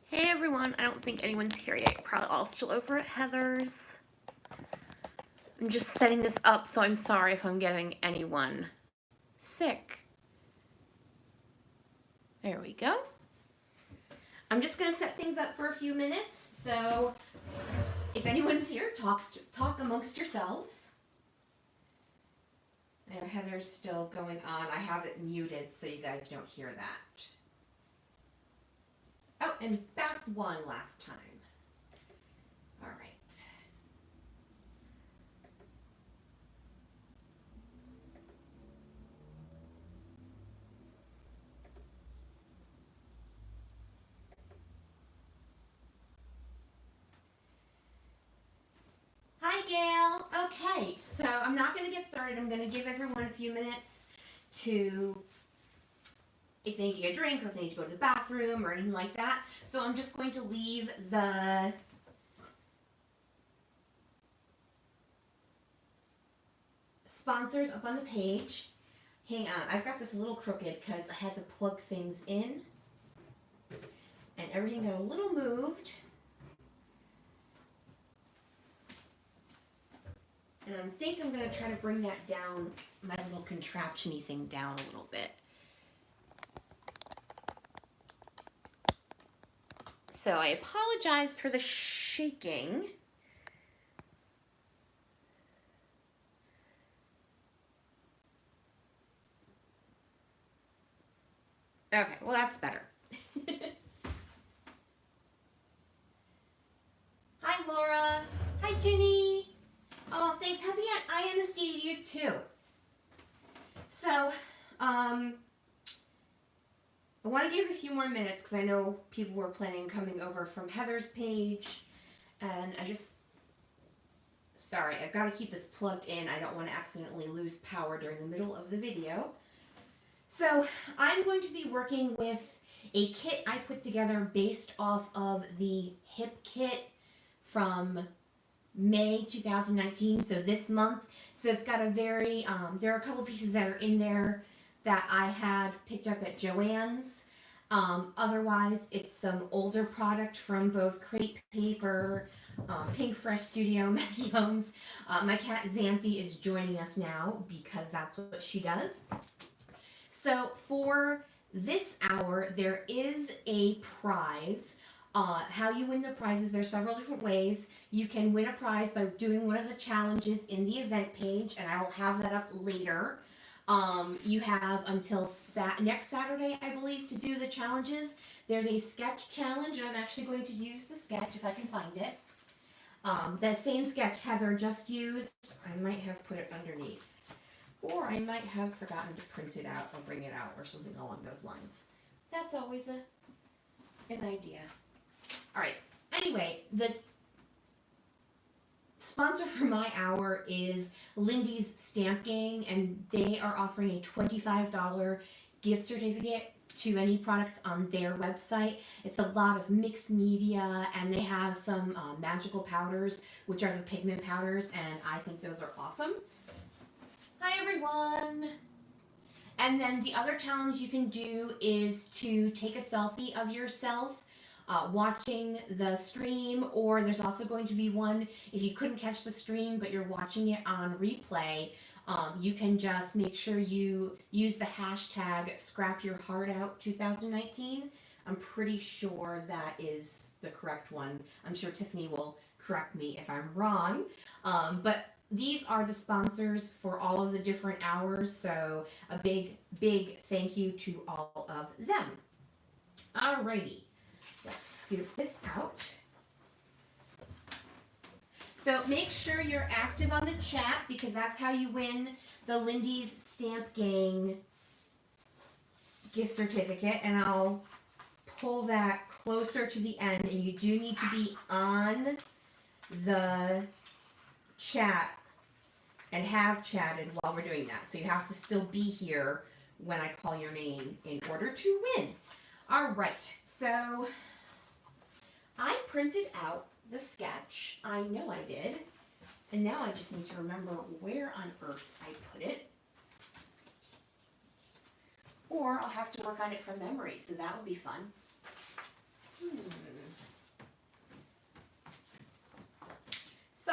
Hey everyone, I don't think anyone's here yet. You're probably all still over at Heather's. I'm just setting this up, so I'm sorry if I'm getting anyone sick. There we go. I'm just going to set things up for a few minutes, so if anyone's here, talk amongst yourselves. I know Heather's still going on. I have it muted so you guys don't hear that. Oh, and Beth won last time. All right. Hi, Gail. Okay, so I'm not going to get started. I'm going to give everyone a few minutes to, if they need to get a drink or if they need to go to the bathroom or anything like that. So I'm just going to leave the sponsors up on the page. Hang on, I've got this a little crooked because I had to plug things in and everything got a little moved. And I think I'm going to try to bring that down, my little contraption-y thing down a little bit. So I apologize for the shaking. Okay, well that's better. Hi Laura. Hi Ginny. Oh, thanks. Happy INSD to you too. So, I want to give a few more minutes because I know people were planning coming over from Heather's page, and sorry, I've got to keep this plugged in. I don't want to accidentally lose power during the middle of the video. So, I'm going to be working with a kit I put together based off of the hip kit from May 2019, so this month. So it's got a very, there are a couple pieces that are in there that I had picked up at Joann's. Otherwise, it's some older product from both Crepe Paper, Pink Fresh Studio, Maggie Holmes. My cat Xanthi is joining us now because that's what she does. So for this hour, there is a prize. How you win the prizes, there's several different ways. You can win a prize by doing one of the challenges in the event page, and I'll have that up later. You have until next Saturday, I believe, to do the challenges. There's a sketch challenge, and I'm actually going to use the sketch if I can find it. That same sketch Heather just used, I might have put it underneath. Or I might have forgotten to print it out or bring it out or something along those lines. That's always an idea. All right. Anyway, the sponsor for my hour is Lindy's Stamp Gang, and they are offering a $25 gift certificate to any products on their website. It's a lot of mixed media, and they have some magical powders, which are the pigment powders, and I think those are awesome. Hi, everyone. And then the other challenge you can do is to take a selfie of yourself watching the stream, or there's also going to be one if you couldn't catch the stream but you're watching it on replay. You can just make sure you use the hashtag scrapyourheartout2019. I'm pretty sure that is the correct one. I'm sure Tiffany will correct me if I'm wrong. But these are the sponsors for all of the different hours, so a big, big thank you to all of them. Alrighty, let's scoop this out. So make sure you're active on the chat because that's how you win the Lindy's Stamp Gang gift certificate, and I'll pull that closer to the end, and you do need to be on the chat and have chatted while we're doing that. So you have to still be here when I call your name in order to win. All right, so I printed out the sketch. I know I did. And now I just need to remember where on earth I put it. Or I'll have to work on it from memory, so that will be fun.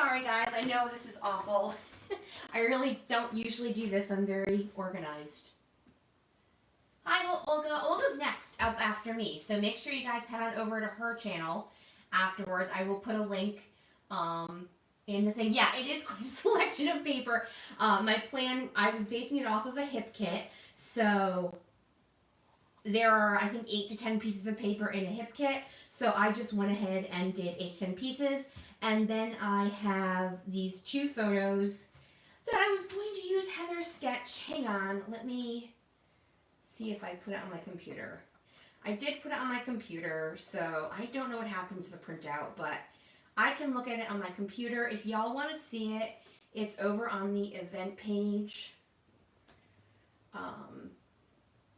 sorry guys, I know this is awful. I really don't usually do this. I'm very organized. Hi, Olga. Olga's next up after me, so make sure you guys head on over to her channel afterwards. I will put a link in the thing. Yeah, it is quite a selection of paper. My plan, I was basing it off of a hip kit, so there are, I think, 8 to 10 pieces of paper in a hip kit, so I just went ahead and did 8 to 10 pieces, and then I have these 2 photos that I was going to use Heather's sketch. Hang on, let me see if I put it on my computer. I did put it on my computer, so I don't know what happened to the printout, but I can look at it on my computer. If y'all want to see it, it's over on the event page.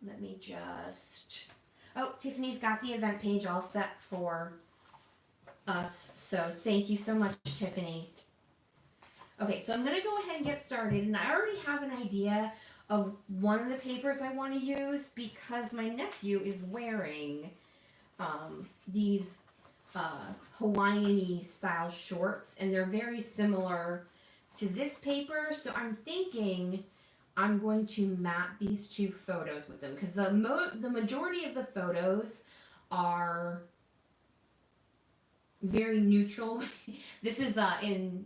Let me just... Oh, Tiffany's got the event page all set for us, so thank you so much, Tiffany. Okay, so I'm going to go ahead and get started, and I already have an idea of one of the papers I want to use because my nephew is wearing these Hawaiian-y style shorts, and they're very similar to this paper, so I'm thinking I'm going to map these 2 photos with them because the majority of the photos are very neutral. This is in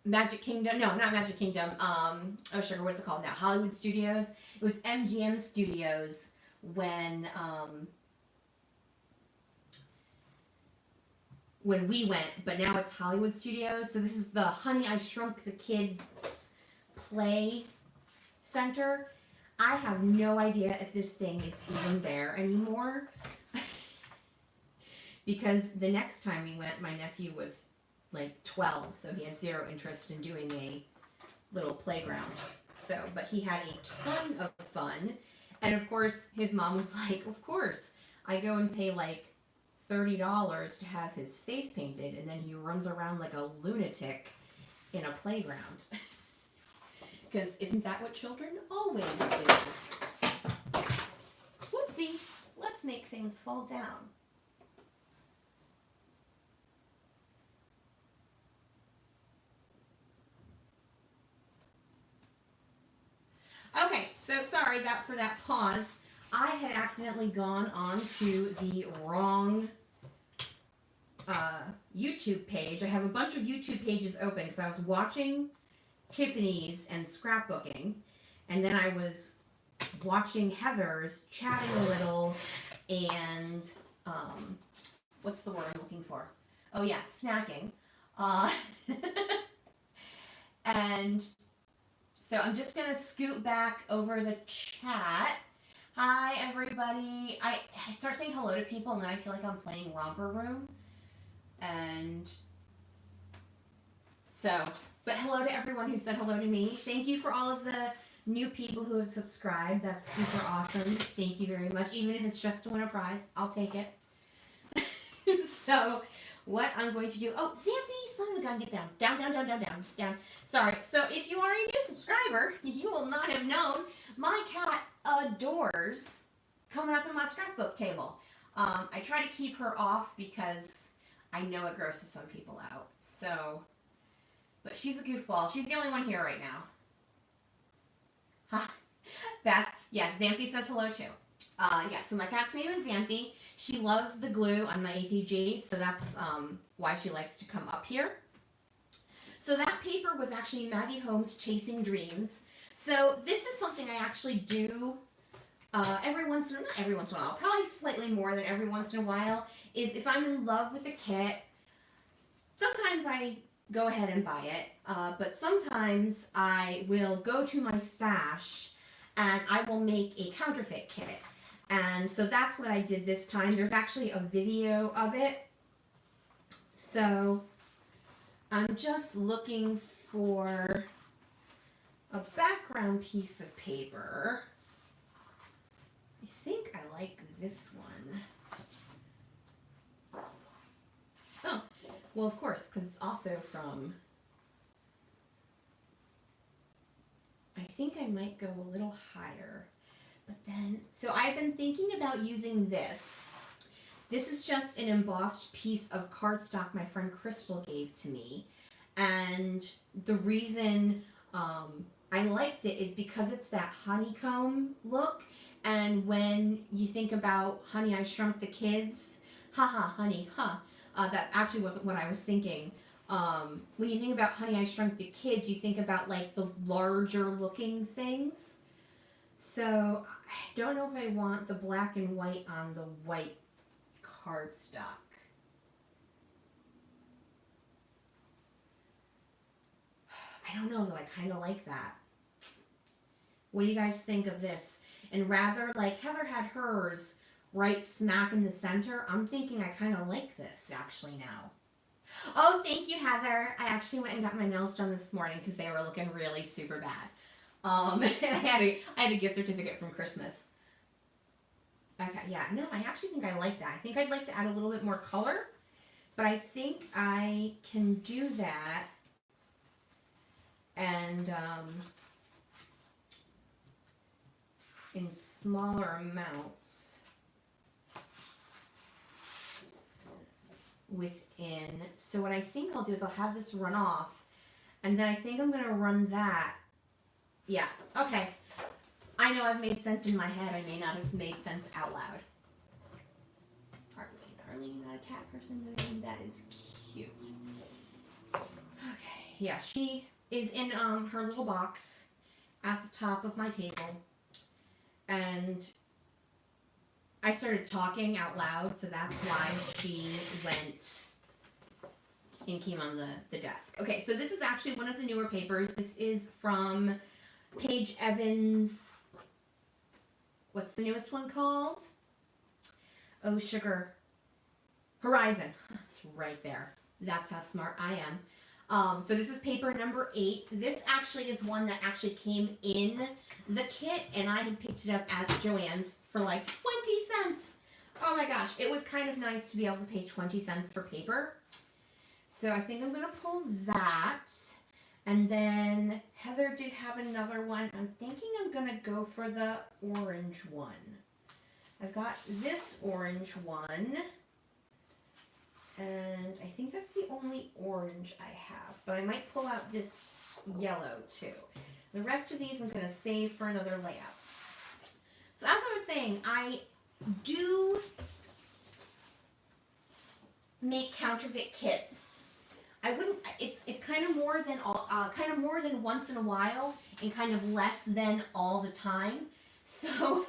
Magic Kingdom, no, not Magic Kingdom, oh sugar, what's it called now? Hollywood Studios. It was MGM Studios when we went, but now it's Hollywood Studios. So this is the Honey, I Shrunk the Kids play center. I have no idea if this thing is even there anymore. Because the next time we went, my nephew was like 12, so he had 0 interest in doing a little playground. So, but he had a ton of fun. And of course, his mom was like, of course, I go and pay like $30 to have his face painted, and then he runs around like a lunatic in a playground. Because isn't that what children always do? Whoopsie, let's make things fall down. Okay, so sorry for that pause. I had accidentally gone on to the wrong YouTube page. I have a bunch of YouTube pages open because I was watching Tiffany's and scrapbooking, and then I was watching Heather's, chatting a little, and what's the word I'm looking for? Oh yeah, snacking. And so I'm just going to scoot back over the chat. Hi, everybody. I start saying hello to people, and then I feel like I'm playing Romper Room. And so, but hello to everyone who said hello to me. Thank you for all of the new people who have subscribed. That's super awesome. Thank you very much. Even if it's just to win a prize, I'll take it. So, what I'm going to do... Oh, Xanthi, son of a gun, get down. Down, down, down, down, down, down. Sorry. So, if you are a new subscriber, you will not have known my cat adores coming up in my scrapbook table. I try to keep her off because I know it grosses some people out. So, but she's a goofball. She's the only one here right now. Huh. Beth, yes, Xanthi says hello too. Yeah, so my cat's name is Xanthi. She loves the glue on my ATG, so that's why she likes to come up here. So that paper was actually Maggie Holmes' Chasing Dreams. So this is something I actually do every once in a while, not every once in a while, probably slightly more than every once in a while, is if I'm in love with a kit, sometimes I go ahead and buy it, but sometimes I will go to my stash and I will make a counterfeit kit. And so that's what I did this time. There's actually a video of it. So I'm just looking for a background piece of paper. I think I like this one. Oh, well, of course, because it's also from... I think I might go a little higher. But then, so I've been thinking about using this. This is just an embossed piece of cardstock my friend Crystal gave to me. And the reason I liked it is because it's that honeycomb look. And when you think about Honey, I Shrunk the Kids, haha, honey, huh? That actually wasn't what I was thinking. When you think about Honey, I Shrunk the Kids, you think about like the larger looking things. So I don't know if I want the black and white on the white cardstock. I don't know though, I kind of like that. What do you guys think of this? And rather, like Heather had hers right smack in the center, I'm thinking I kind of like this actually now. Oh, thank you, Heather. I actually went and got my nails done this morning because they were looking really super bad. And I had a gift certificate from Christmas. Okay, yeah, no, I actually think I like that. I think I'd like to add a little bit more color, but I think I can do that. And in smaller amounts within. So what I think I'll do is I'll have this run off, and then I think I'm going to run that. Yeah, okay. I know I've made sense in my head. I may not have made sense out loud. Arlene, not a cat person. That is cute. Okay, yeah, she is in her little box at the top of my table. And I started talking out loud, so that's why she went and came on the desk. Okay, so this is actually one of the newer papers. This is from Paige Evans. What's the newest one called? Oh, sugar. Horizon. That's right there. That's how smart I am. So this is paper number 8. This actually is one that actually came in the kit, and I had picked it up at Joann's for like 20 cents. Oh my gosh, it was kind of nice to be able to pay 20 cents for paper. So I think I'm going to pull that. And then Heather did have another one. I'm thinking I'm going to go for the orange one. I've got this orange one. And I think that's the only orange I have. But I might pull out this yellow too. The rest of these I'm going to save for another layout. So as I was saying, I do make counterfeit kits. I wouldn't. It's kind of more than more than once in a while, and kind of less than all the time. So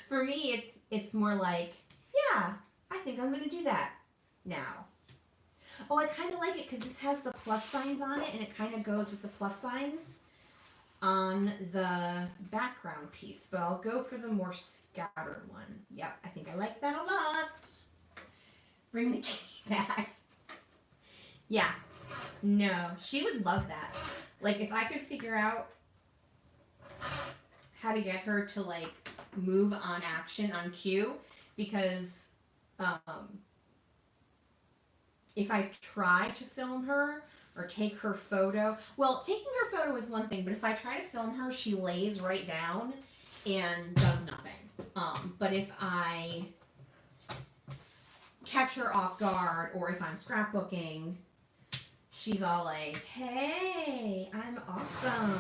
for me, it's more like, yeah, I think I'm going to do that now. Oh, I kind of like it because this has the plus signs on it, and it kind of goes with the plus signs on the background piece. But I'll go for the more scattered one. Yep, I think I like that a lot. Bring the key back. Yeah, no, she would love that. Like, if I could figure out how to get her to, like, move on action on cue, because if I try to film her or take her photo, well, taking her photo is one thing, but if I try to film her, she lays right down and does nothing. But if I catch her off guard, or if I'm scrapbooking, she's all like, hey, I'm awesome.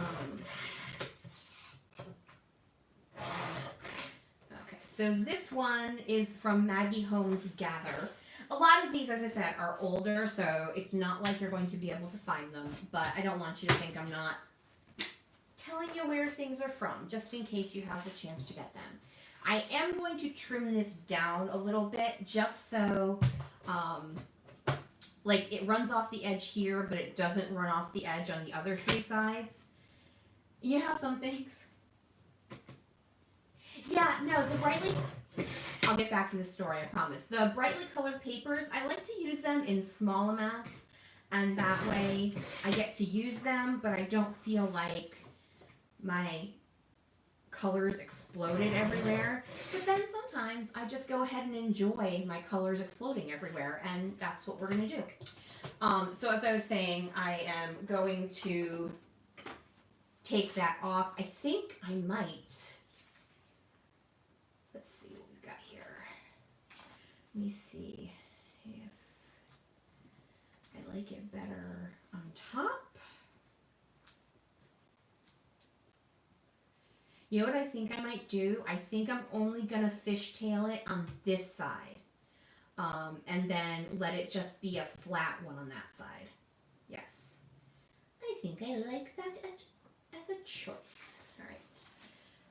Okay, so this one is from Maggie Holmes Gather. A lot of these, as I said, are older, so it's not like you're going to be able to find them, but I don't want you to think I'm not telling you where things are from, just in case you have the chance to get them. I am going to trim this down a little bit, just so, like, it runs off the edge here, but it doesn't run off the edge on the other 3 sides. You know how some things... Yeah, no, the brightly... I'll get back to the story, I promise. The brightly colored papers, I like to use them in small amounts, and that way I get to use them, but I don't feel like my colors exploded everywhere. But then sometimes I just go ahead and enjoy my colors exploding everywhere, and that's what we're going to do. So as I was saying, I am going to take that off. I think I might... Let's see what we've got here. Let me see if I like it better on top. You know what I think I might do? I think I'm only going to fishtail it on this side. And then let it just be a flat one on that side. Yes. I think I like that as a choice. All right.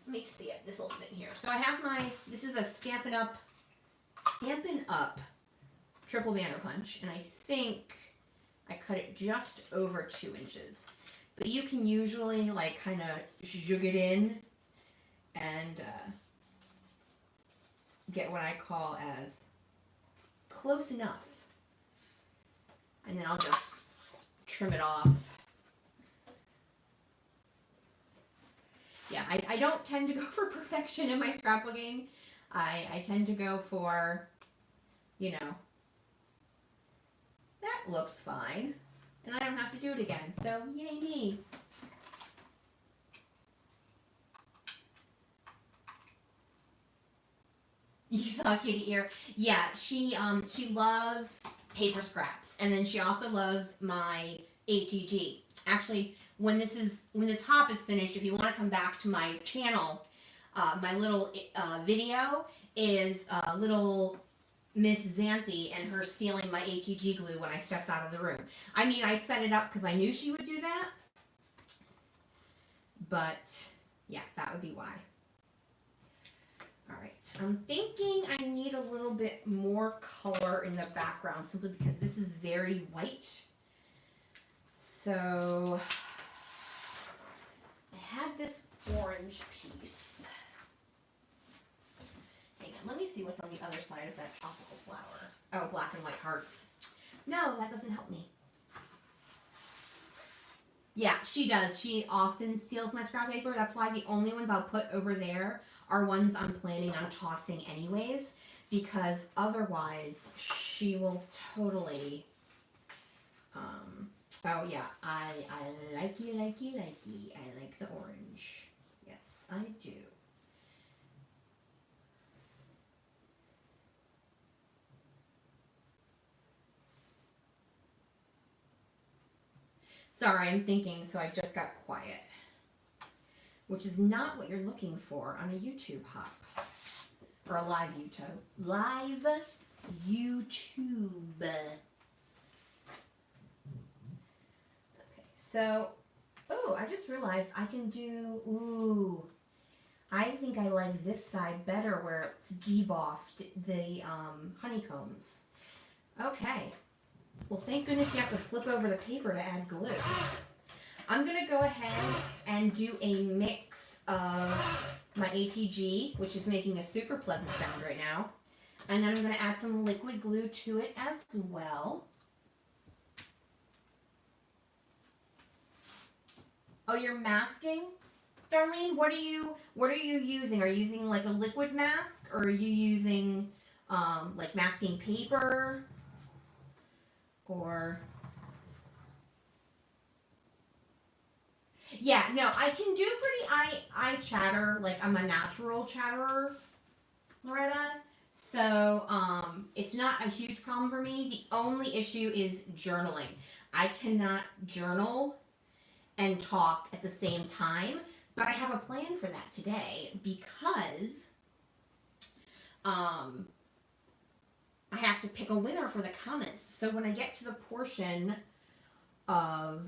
Let me see if this will fit here. So I have this is a Stampin' Up! Triple Banner Punch. And I think I cut it just over 2 inches. But you can usually like kind of jig it in and get what I call as close enough. And then I'll just trim it off. Yeah, I don't tend to go for perfection in my scrapbooking. I tend to go for, you know, that looks fine. And I don't have to do it again. So, yay me. You saw Kitty ear. Yeah, she loves paper scraps, and then she also loves my ATG. Actually, when this hop is finished, if you want to come back to my channel, my little video is little Miss Xanthi and her stealing my ATG glue when I stepped out of the room. I mean, I set it up because I knew she would do that, but yeah, that would be why. Alright, I'm thinking I need a little bit more color in the background simply because this is very white. So, I had this orange piece. Hang on, let me see what's on the other side of that tropical flower. Oh, black and white hearts. No, that doesn't help me. Yeah, she does. She often steals my scrap paper. That's why the only ones I'll put over there are ones I'm planning on tossing anyways, because otherwise she will totally, oh yeah, I likey. I like the orange. Yes, I do. Sorry, I'm thinking, so I just got quiet. Which is not what you're looking for on a YouTube hop. Or a live YouTube. Live YouTube. Okay, so, oh, I just realized I can do, ooh, I think I like this side better where it's debossed, the honeycombs. Okay. Well, thank goodness you have to flip over the paper to add glue. I'm going to go ahead and do a mix of my ATG, which is making a super pleasant sound right now. And then I'm going to add some liquid glue to it as well. Oh, you're masking? Darlene, what are you using? Are you using like a liquid mask, or are you using like masking paper? Or yeah, no, I can do pretty eye chatter, like I'm a natural chatterer, Loretta. So it's not a huge problem for me. The only issue is journaling. I cannot journal and talk at the same time, but I have a plan for that today because I have to pick a winner for the comments. So when I get to the portion of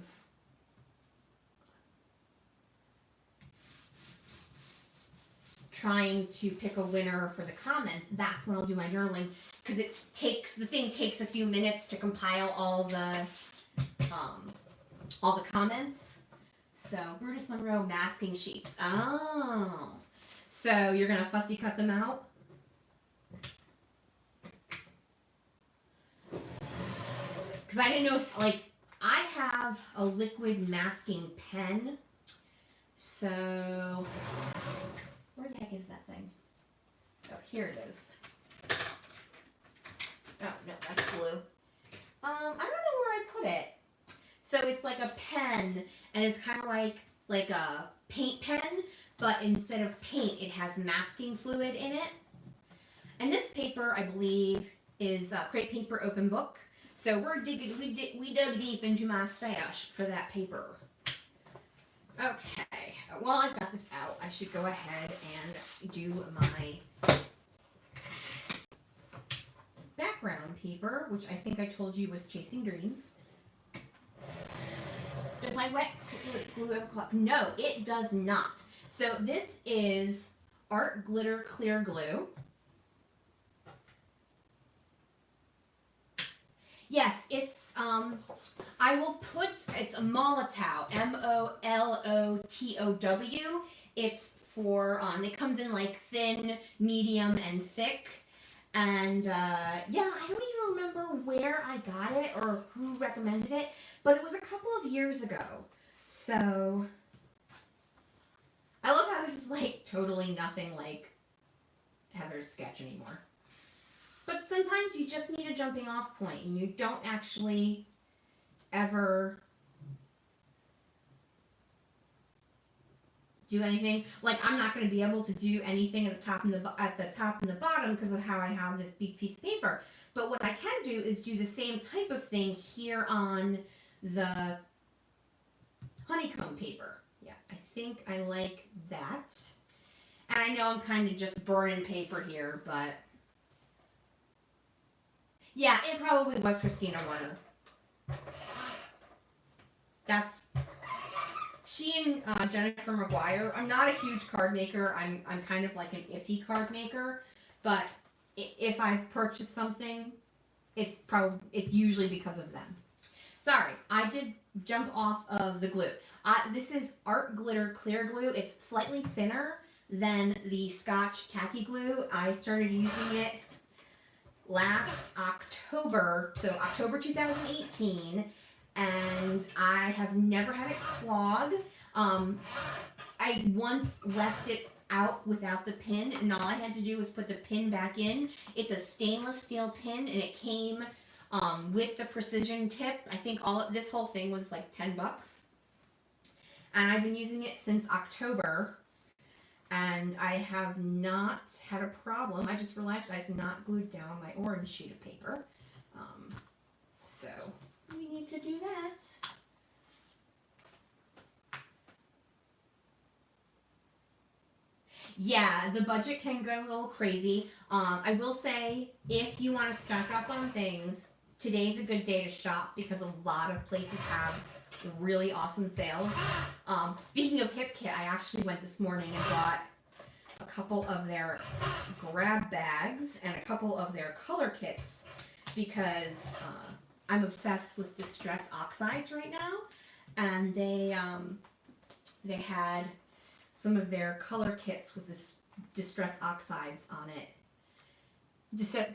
trying to pick a winner for the comments, that's when I'll do my journaling, because the thing takes a few minutes to compile all the comments. So Brutus Monroe masking sheets. Oh, so you're gonna fussy cut them out? Because I didn't know, like, I have a liquid masking pen. So, where the heck is that thing? Oh, here it is. Oh, no, that's blue. I don't know where I put it. So it's like a pen, and it's kind of like a paint pen, but instead of paint, it has masking fluid in it. And this paper, I believe, is crepe paper open book. So we dug deep into my stash for that paper. Okay, while I've got this out, I should go ahead and do my background paper, which I think I told you was Chasing Dreams. Does my wet glue have a clock? No, it does not. So this is Art Glitter Clear Glue. Yes, it's, I will put, it's a Molotow, Molotow. It's for, it comes in like thin, medium, and thick. And, yeah, I don't even remember where I got it or who recommended it, but it was a couple of years ago. So, I love how this is like totally nothing like Heather's sketch anymore. But sometimes you just need a jumping off point and you don't actually ever do anything. Like, I'm not going to be able to do anything at the top and the bottom because of how I have this big piece of paper. But what I can do is do the same type of thing here on the honeycomb paper. Yeah, I think I like that. And I know I'm kind of just burning paper here, but yeah, it probably was Christina Warner. That's she and Jennifer McGuire. I'm not a huge card maker. I'm kind of like an iffy card maker, but if I've purchased something, it's usually because of them. Sorry, I did jump off of the glue. This is Art Glitter Clear Glue. It's slightly thinner than the Scotch Tacky Glue. I started using it last October, so October 2018, and I have never had it clog. I once left it out without the pin, and all I had to do was put the pin back in. It's a stainless steel pin, and it came with the precision tip. I think this whole thing was like $10, and I've been using it since October. And I have not had a problem. I just realized I've not glued down my orange sheet of paper. So we need to do that. Yeah, the budget can go a little crazy. I will say, if you want to stock up on things, today's a good day to shop because a lot of places have really awesome sales. Speaking of Hip Kit, I actually went this morning and bought a couple of their grab bags and a couple of their color kits because I'm obsessed with distress oxides right now, and they had some of their color kits with this distress oxides on it.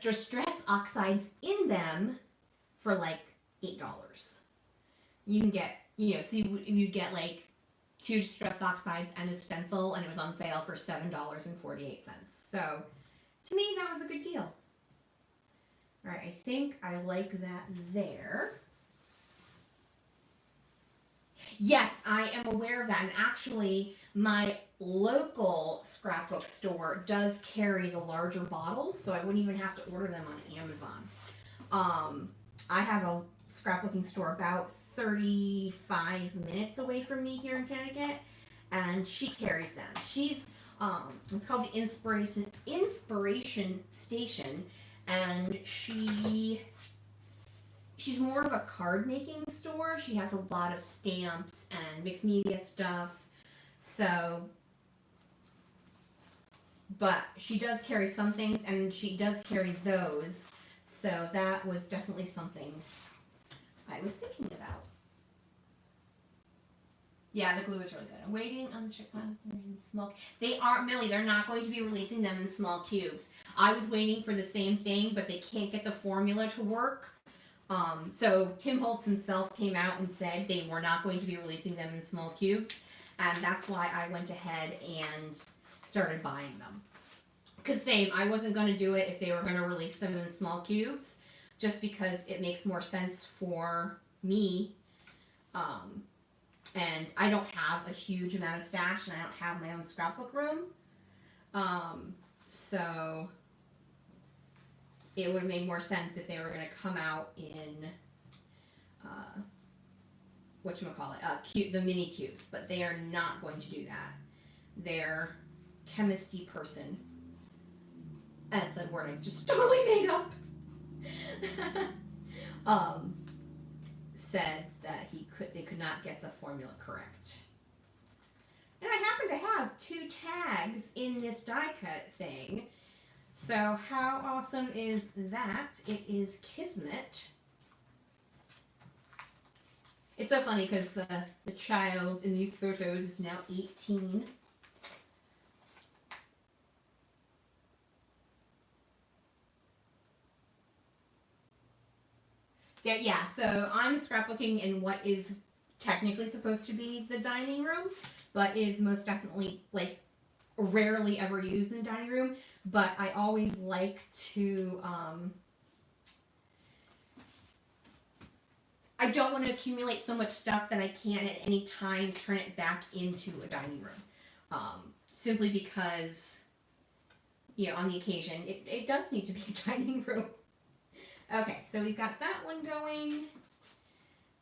Distress oxides in them for like $8. You can get, so you'd get like 2 distress oxides and a stencil, and it was on sale for $7.48. So, to me, that was a good deal. All right, I think I like that there. Yes, I am aware of that, and actually, my local scrapbook store does carry the larger bottles, so I wouldn't even have to order them on Amazon. I have a scrapbooking store about 35 minutes away from me here in Connecticut, and she carries them. She's it's called the Inspiration Station, and she's more of a card making store. She has a lot of stamps and mixed media stuff. So, but she does carry some things, and she does carry those. So that was definitely something I was thinking about. Yeah, the glue is really good. I'm waiting on the tricks on small. They aren't, Millie, they're not going to be releasing them in small cubes. I was waiting for the same thing, but they can't get the formula to work. So Tim Holtz himself came out and said they were not going to be releasing them in small cubes, and that's why I went ahead and started buying them. Because same, I wasn't going to do it if they were going to release them in small cubes, just because it makes more sense for me. And I don't have a huge amount of stash, and I don't have my own scrapbook room. So it would have made more sense if they were going to come out in, the mini cubes, but they are not going to do that. Their chemistry person, that's a word I just totally made up, said that they could not get the formula correct. And I happen to have 2 tags in this die cut thing. So how awesome is that? It is Kismet. It's so funny because the child in these photos is now 18. There, yeah, so I'm scrapbooking in what is technically supposed to be the dining room, but is most definitely, like, rarely ever used in the dining room. But I always like to, I don't want to accumulate so much stuff that I can't at any time turn it back into a dining room. Simply because, on the occasion, it does need to be a dining room. Okay, so we've got that one going.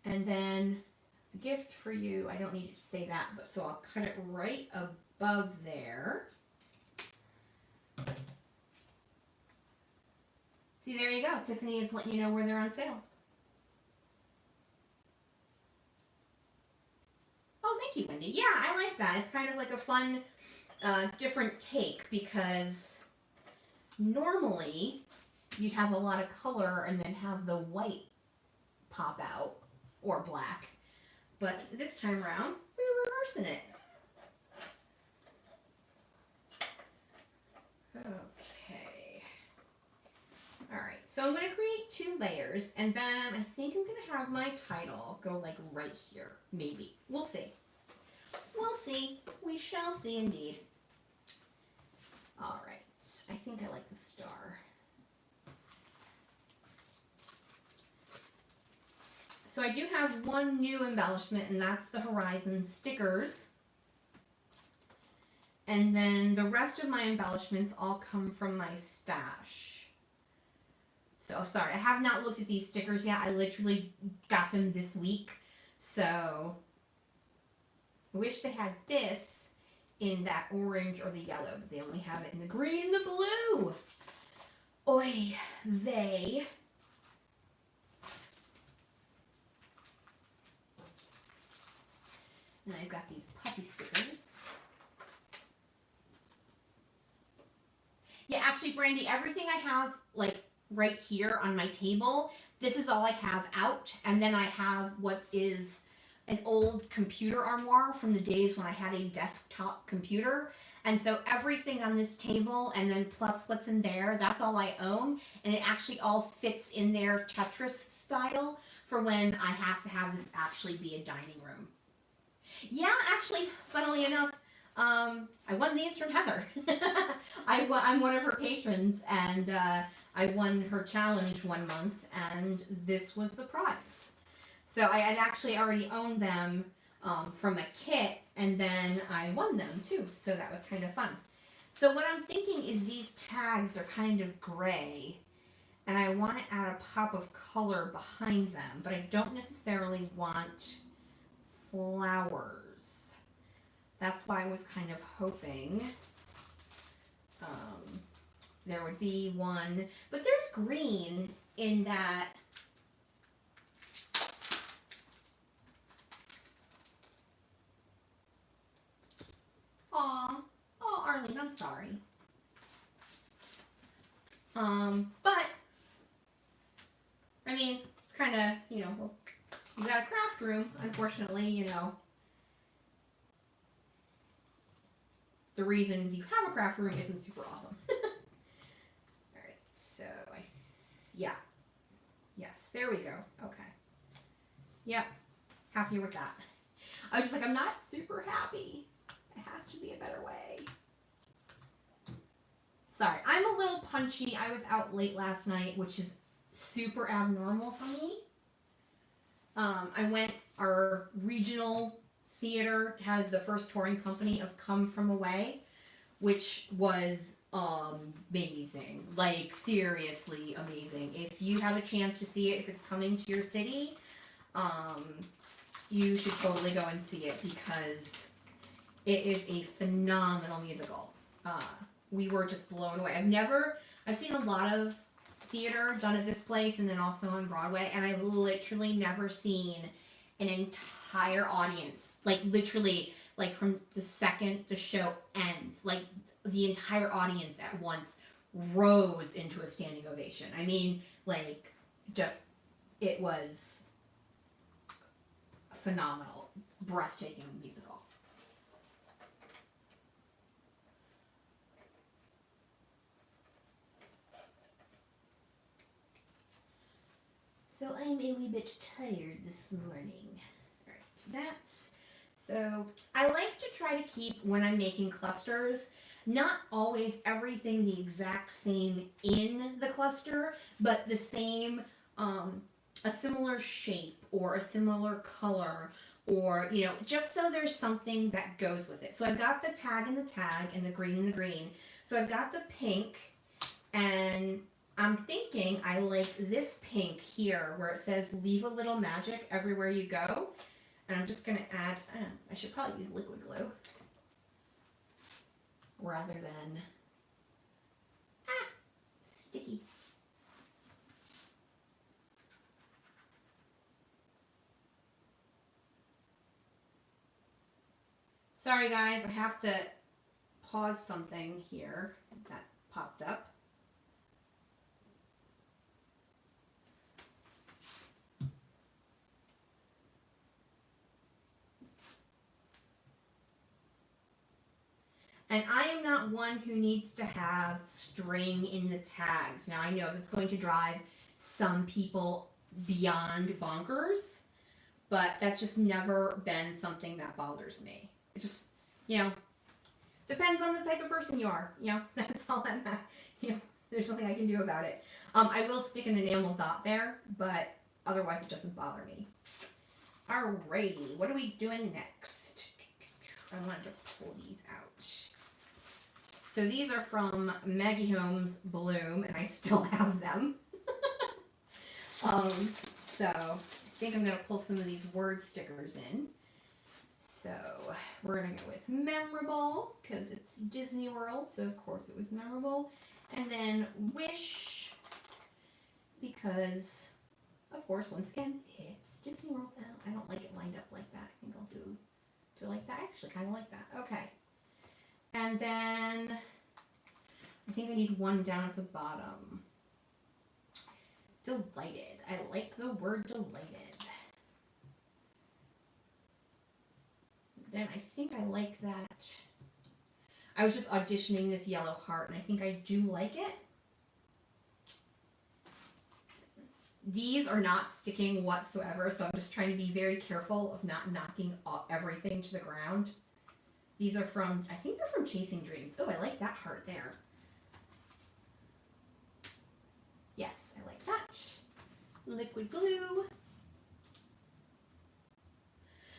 And then a gift for you. I don't need to say that, but so I'll cut it right above there. See, there you go. Tiffany is letting you know where they're on sale. Oh, thank you, Wendy. Yeah, I like that. It's kind of like a fun, different take, because normally you'd have a lot of color and then have the white pop out, or black. But this time around, we're reversing it. Okay. Alright, so I'm going to create 2 layers, and then I think I'm going to have my title go like right here. Maybe. We'll see. We'll see. We shall see indeed. Alright, I think I like the star. So I do have one new embellishment, and that's the Horizon stickers. And then the rest of my embellishments all come from my stash. So, sorry, I have not looked at these stickers yet. I literally got them this week. So, I wish they had this in that orange or the yellow, but they only have it in the green and the blue. Oy vey. And I've got these puppy stickers. Yeah, actually, Brandy, everything I have, like, right here on my table, this is all I have out. And then I have what is an old computer armoire from the days when I had a desktop computer. And so everything on this table, and then plus what's in there, that's all I own. And it actually all fits in there Tetris style for when I have to have this actually be a dining room. Yeah, actually, funnily enough, I won these from Heather. I'm one of her patrons, and I won her challenge one month, and this was the prize. So I had actually already owned them from a kit, and then I won them too, so that was kind of fun. So what I'm thinking is these tags are kind of gray, and I want to add a pop of color behind them, but I don't necessarily want flowers. That's why I was kind of hoping there would be one, but there's green in that. Aw, oh Arlene, I'm sorry. But I mean, it's kind of, well, you got a craft room, unfortunately, the reason you have a craft room isn't super awesome. Alright, so yeah. Yes, there we go. Okay. Yep, happy with that. I was just like, I'm not super happy. It has to be a better way. Sorry, I'm a little punchy. I was out late last night, which is super abnormal for me. Our regional theater had the first touring company of Come From Away, which was amazing. Like, seriously amazing. If you have a chance to see it, if it's coming to your city, you should totally go and see it because it is a phenomenal musical. We were just blown away. I've seen a lot of theater done at this place and then also on Broadway, and I've literally never seen an entire audience, like literally, like from the second the show ends, like the entire audience at once rose into a standing ovation. I mean, like, just, it was phenomenal, breathtaking musical. So I'm a wee bit tired this morning. Alright, so I like to try to keep, when I'm making clusters, not always everything the exact same in the cluster, but the same, a similar shape or a similar color, or, you know, just so there's something that goes with it. So I've got the tag and the green and the green. So I've got the pink, and I'm thinking I like this pink here where it says leave a little magic everywhere you go. And I'm just going to add, I should probably use liquid glue rather than, sticky. Sorry guys, I have to pause something here that popped up. And I am not one who needs to have string in the tags. Now I know that's going to drive some people beyond bonkers, but that's just never been something that bothers me. It just, you know, depends on the type of person you are. You know, that's all that matters. You know, there's nothing I can do about it. I will stick an enamel dot there, but otherwise it doesn't bother me. Alrighty, what are we doing next? I wanted to pull these out. So these are from Maggie Holmes Bloom, and I still have them. So I think I'm going to pull some of these word stickers in. So we're going to go with memorable, because it's Disney World, so of course it was memorable. And then wish, because, of course, once again, it's Disney World now. I don't like it lined up like that. I think I'll do like that. I actually kind of like that. Okay. And then I think I need one down at the bottom. Delighted. I like the word delighted. Then I think I like that. I was just auditioning this yellow heart, and I think I do like it. These are not sticking whatsoever, so I'm just trying to be very careful of not knocking everything to the ground. These are from, I think they're from Chasing Dreams. Oh, I like that heart there. Yes, I like that. Liquid glue.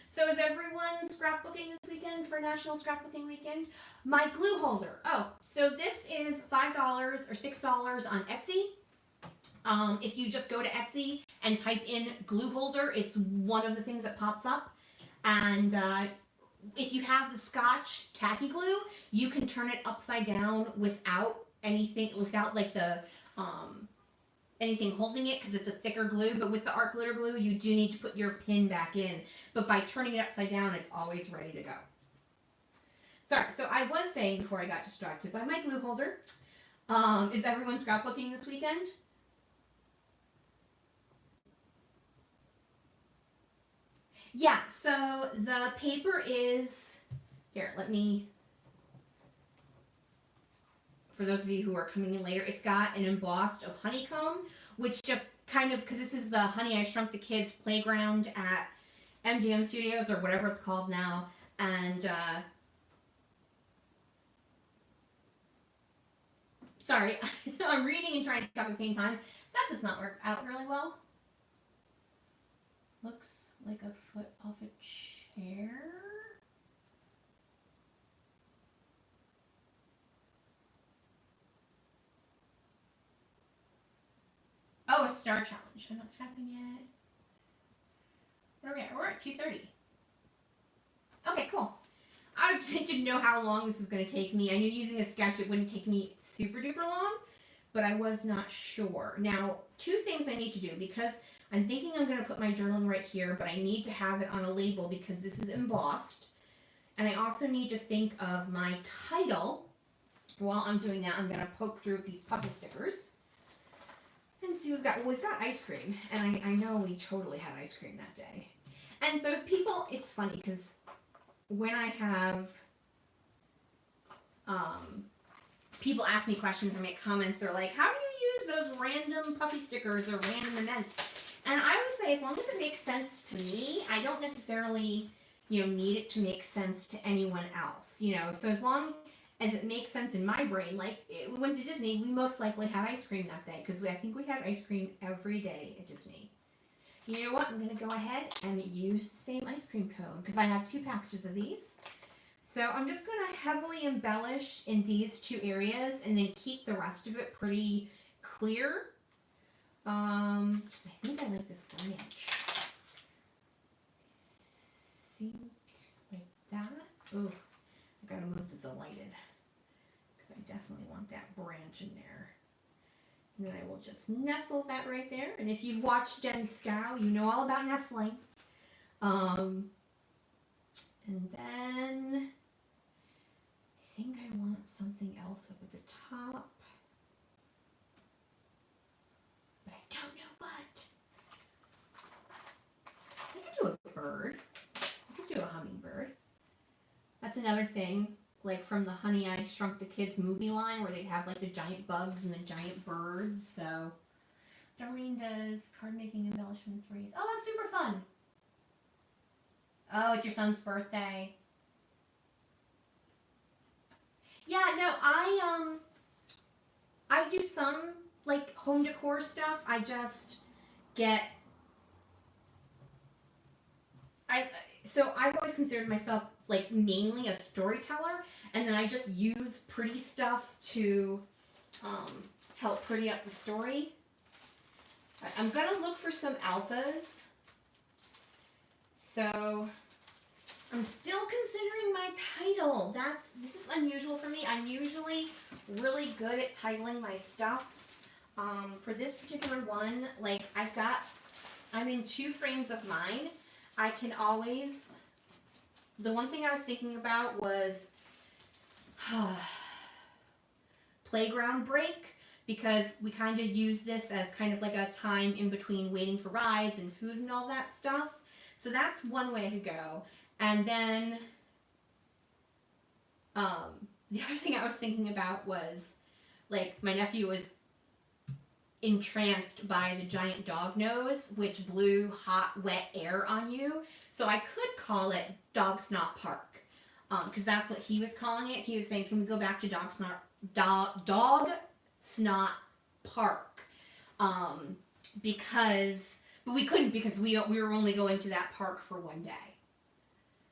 So is everyone scrapbooking this weekend for National Scrapbooking Weekend? My glue holder. Oh, so this is $5 or $6 on Etsy. If you just go to Etsy and type in glue holder, it's one of the things that pops up. And if you have the Scotch tacky glue, you can turn it upside down without anything, without like the anything holding it, because it's a thicker glue. But with the art glitter glue, you do need to put your pin back in. But by turning it upside down, it's always ready to go. Sorry, so I was saying before I got distracted by my glue holder, is everyone scrapbooking this weekend? Yeah, so the paper is, here, let me, for those of you who are coming in later, it's got an embossed of honeycomb, which just kind of, because this is the Honey, I Shrunk the Kids playground at MGM Studios, or whatever it's called now, and, sorry, I'm reading and trying to talk at the same time. That does not work out really well. Looks like a foot off a chair. Oh, a star challenge. I'm not scrapping yet. Where are we at? We're at 2:30. Okay, cool. I didn't know how long this was going to take me. I knew using a sketch it wouldn't take me super duper long, but I was not sure. Now, two things I need to do because I'm thinking I'm going to put my journaling right here, but I need to have it on a label because this is embossed. And I also need to think of my title. While I'm doing that, I'm going to poke through these puppy stickers and see what we've got. Well, we've got ice cream, and I know we totally had ice cream that day. And so people, it's funny because when I have people ask me questions or make comments, they're like, how do you use those random puffy stickers or random events? And I would say as long as it makes sense to me, I don't necessarily, need it to make sense to anyone else, So as long as it makes sense in my brain, like we went to Disney, we most likely had ice cream that day because I think we had ice cream every day at Disney. You know what? I'm going to go ahead and use the same ice cream cone because I have 2 packages of these. So I'm just going to heavily embellish in these 2 areas and then keep the rest of it pretty clear. I think I like this branch. I think like that. Oh, I got to move the delighted because I definitely want that branch in there. And then I will just nestle that right there. And if you've watched Jen Scow, you know all about nestling. And then I think I want something else up at the top. But I don't know what. I could do a bird. I could do a hummingbird. That's another thing, like from the Honey, I Shrunk the Kids movie line where they'd have like the giant bugs and the giant birds. So Darlene does card making embellishments for you. Oh, that's super fun. Oh, it's your son's birthday. Yeah, no, I do some like home decor stuff. I just get so I've always considered myself like mainly a storyteller, and then I just use pretty stuff to help pretty up the story. I'm gonna look for some alphas. So I'm still considering my title. This is unusual for me. I'm usually really good at titling my stuff. For this particular one, like I'm in 2 frames of mine. I can always, the one thing I was thinking about was playground break, because we kind of use this as kind of like a time in between waiting for rides and food and all that stuff. So that's one way I could go. And then the other thing I was thinking about was, like, my nephew was entranced by the giant dog nose, which blew hot, wet air on you. So I could call it Dog Snot Park, because that's what he was calling it. He was saying, can we go back to Dog Snot Park? But we couldn't because we were only going to that park for one day.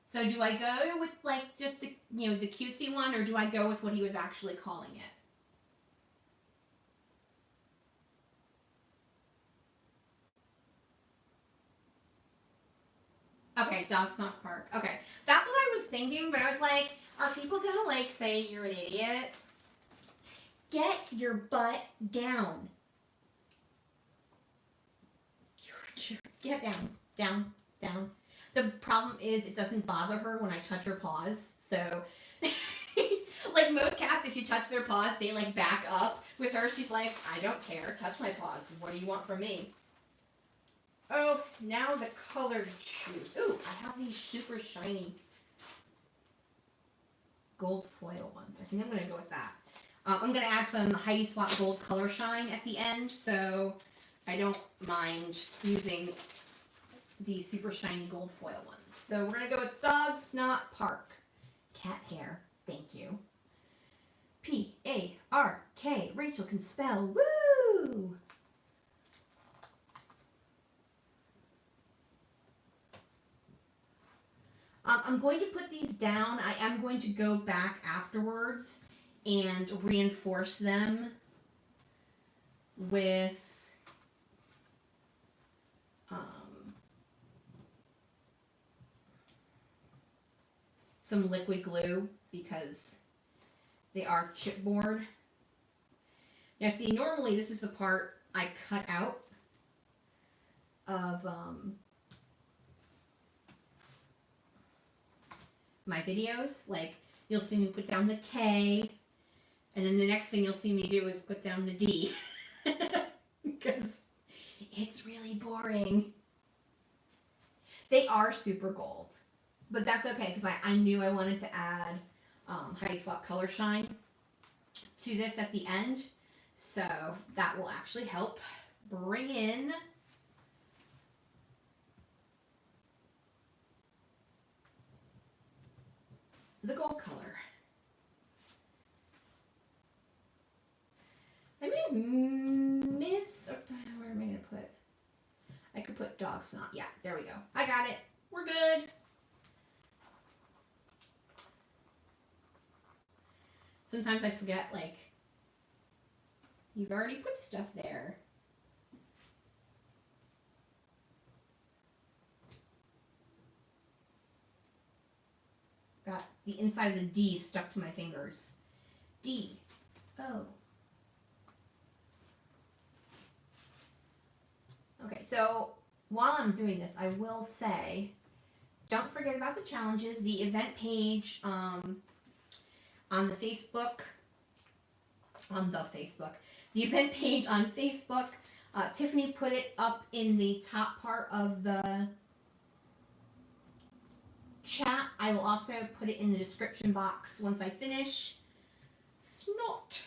So do I go with like just the the cutesy one, or do I go with what he was actually calling it? Okay, Dog Snot Park. Okay, that's what I was thinking, but I was like, are people gonna like say you're an idiot? Get your butt down. Get down, down, down. The problem is it doesn't bother her when I touch her paws. So, like most cats, if you touch their paws, they like back up. With her, she's like, I don't care. Touch my paws. What do you want from me? Oh, now the colored shoes. Ooh, I have these super shiny gold foil ones. I think I'm going to go with that. I'm going to add some Heidi Swap Gold Color Shine at the end, so I don't mind using these super shiny gold foil ones. So we're going to go with Dog Snot Park. Cat hair. Thank you. P-A-R-K. Rachel can spell. Woo! I'm going to put these down. I am going to go back afterwards and reinforce them with some liquid glue because they are chipboard. Now see, normally this is the part I cut out of my videos. Like, you'll see me put down the K, and then the next thing you'll see me do is put down the D. Because it's really boring. They are super gold, but that's okay because I knew I wanted to add Heidi Swap Color Shine to this at the end, so that will actually help bring in the gold color. I may have missed, where am I going to put? I could put dog snot. Yeah, there we go. I got it. We're good. Sometimes I forget, like, you've already put stuff there. Got the inside of the D stuck to my fingers. D. O. Okay, so while I'm doing this, I will say, don't forget about the challenges. The event page on the Facebook, the event page on Facebook, Tiffany put it up in the top part of the chat. I will also put it in the description box once I finish. Snot.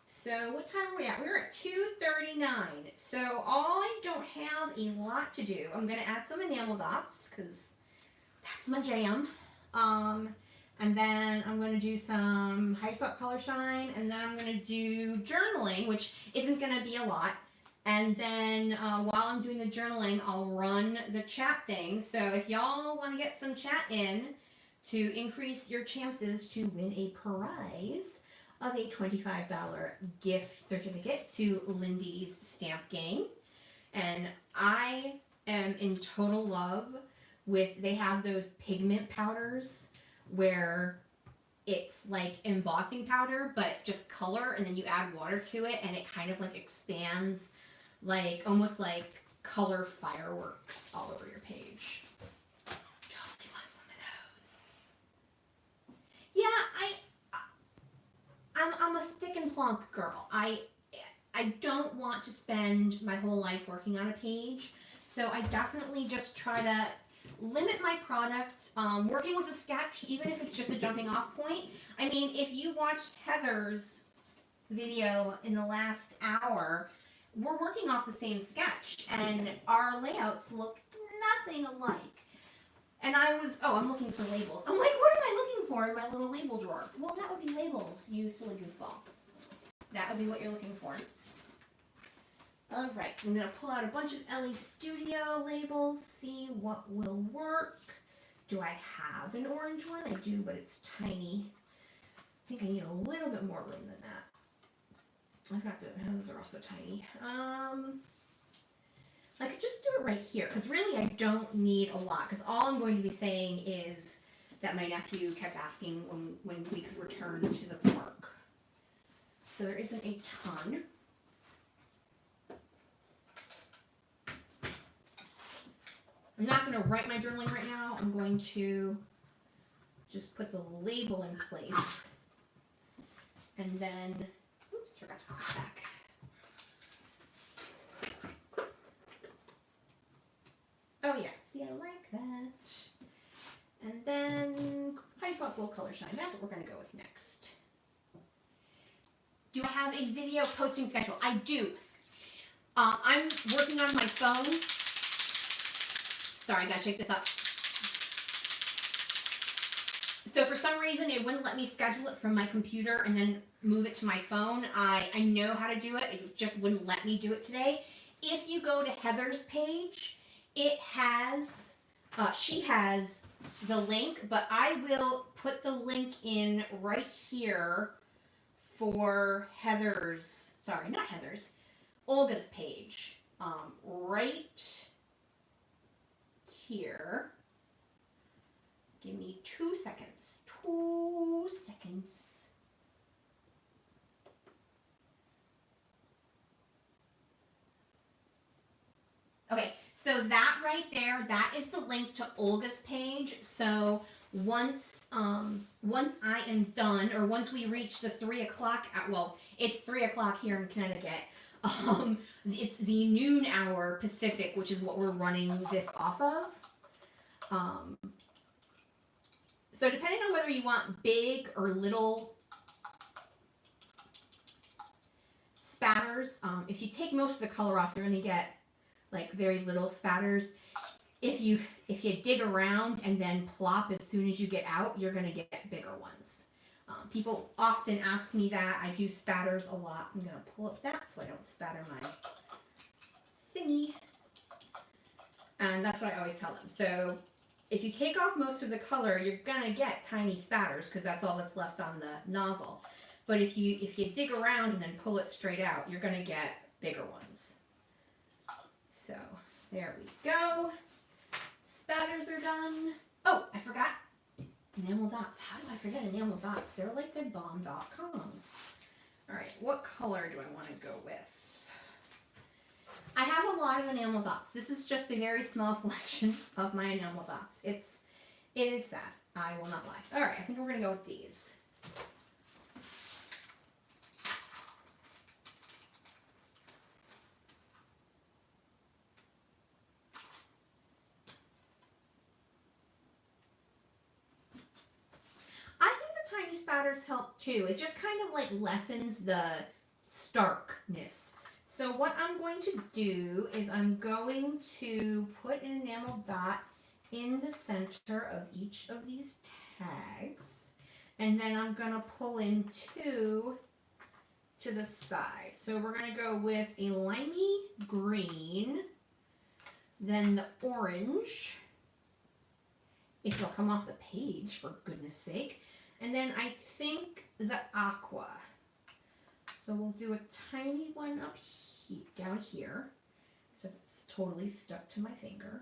So what time are we at? We're at 2:39. So I don't have a lot to do. I'm going to add some enamel dots because that's my jam. And then I'm going to do some Heidi Swap Color Shine. And then I'm going to do journaling, which isn't going to be a lot. And then while I'm doing the journaling, I'll run the chat thing. So if y'all want to get some chat in to increase your chances to win a prize of a $25 gift certificate to Lindy's Stamp Gang. And I am in total love with, they have those pigment powders where it's like embossing powder, but just color, and then you add water to it, and it kind of like expands, like almost like color fireworks all over your page. Totally want some of those. Yeah, I'm a stick and plonk girl. I don't want to spend my whole life working on a page, so I definitely just try to limit my product. Working with a sketch, even if it's just a jumping off point. I mean, if you watched Heather's video in the last hour, we're working off the same sketch, and our layouts look nothing alike. And I'm looking for labels. I'm like, what am I looking for in my little label drawer? Well, that would be labels, you silly goofball. That would be what you're looking for. Alright, so I'm going to pull out a bunch of Ellie Studio labels, see what will work. Do I have an orange one? I do, but it's tiny. I think I need a little bit more room than that. I've got those are also tiny. I could just do it right here, because really I don't need a lot, because all I'm going to be saying is that my nephew kept asking when we could return to the park. So there isn't a ton. I'm not going to write my journaling right now. I'm going to just put the label in place. And then, oops, forgot to put it back. Oh yeah, see, I like that. And then Heidi Swap Gold Color Shine. That's what we're going to go with next. Do I have a video posting schedule? I do. I'm working on my phone. Sorry, I gotta shake this up. So for some reason, it wouldn't let me schedule it from my computer and then move it to my phone. I know how to do it. It just wouldn't let me do it today. If you go to Heather's page, it has, she has the link, but I will put the link in right here for Heather's, sorry, not Heather's, Olga's page, right here. Give me 2 seconds. 2 seconds. Okay, so that right there, that is the link to Olga's page. So once I am done, or once we reach the 3 o'clock, well, it's 3 o'clock here in Connecticut. It's the noon hour Pacific, which is what we're running this off of. So depending on whether you want big or little spatters, if you take most of the color off, you're going to get like very little spatters. If you dig around and then plop as soon as you get out, you're going to get bigger ones. People often ask me that. I do spatters a lot. I'm going to pull up that so I don't spatter my thingy. And that's what I always tell them. So if you take off most of the color, you're going to get tiny spatters because that's all that's left on the nozzle. But if you dig around and then pull it straight out, you're going to get bigger ones. So there we go. Spatters are done. Oh, I forgot enamel dots. How do I forget enamel dots? They're like goodbomb.com. All right, what color do I want to go with? I have a lot of enamel dots. This is just a very small selection of my enamel dots. It is sad. I will not lie. All right, I think we're going to go with these. Tiny spatters help too. It just kind of like lessens the starkness. So what I'm going to do is I'm going to put an enamel dot in the center of each of these tags, and then I'm going to pull in 2 to the side. So we're going to go with a limey green, then the orange, if it'll come off the page for goodness sake. And then I think the aqua. So we'll do a tiny one up down here. So it's totally stuck to my finger.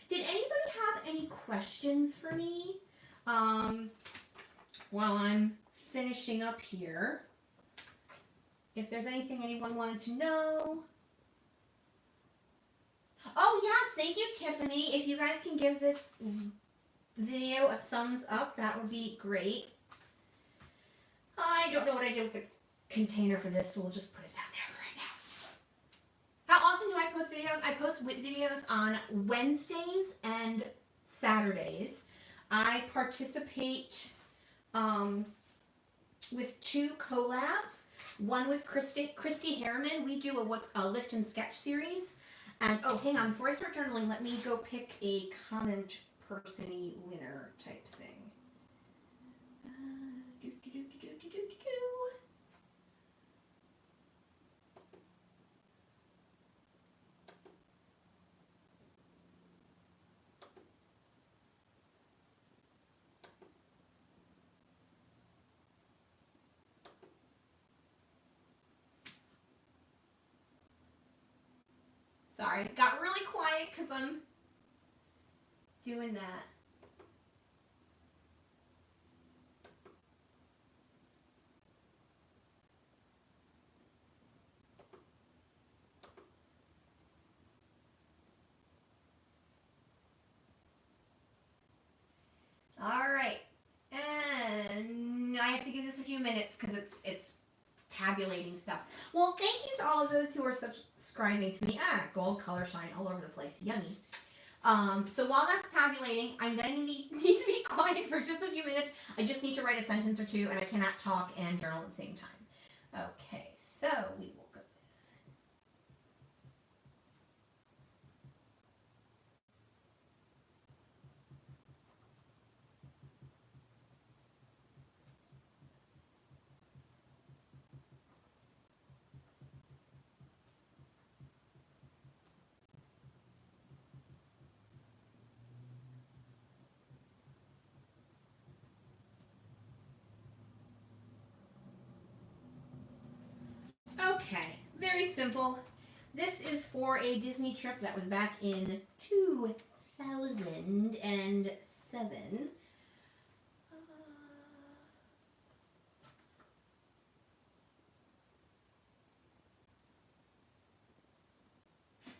Did anybody have any questions for me while I'm finishing up here? If there's anything anyone wanted to know. Oh yes, thank you, Tiffany. If you guys can give this video a thumbs up, that would be great. I don't know what I did with the container for this, so we'll just put it down there for right now. How often do I post videos? I post videos on Wednesdays and Saturdays. I participate with 2 collabs. One with Christy Harriman. We do a lift and sketch series. And oh, hang on, before I start journaling, let me go pick a comment person-y winner type thing. Sorry, it got really quiet because I'm doing that. All right, and I have to give this a few minutes because it's tabulating stuff. Well, thank you to all of those who are subscribing to me. Gold color shine all over the place. Yummy. So while that's tabulating, I'm going to need to be quiet for just a few minutes. I just need to write a sentence or two, and I cannot talk and journal at the same time. Okay, so we will go. Okay, very simple. This is for a Disney trip that was back in 2007.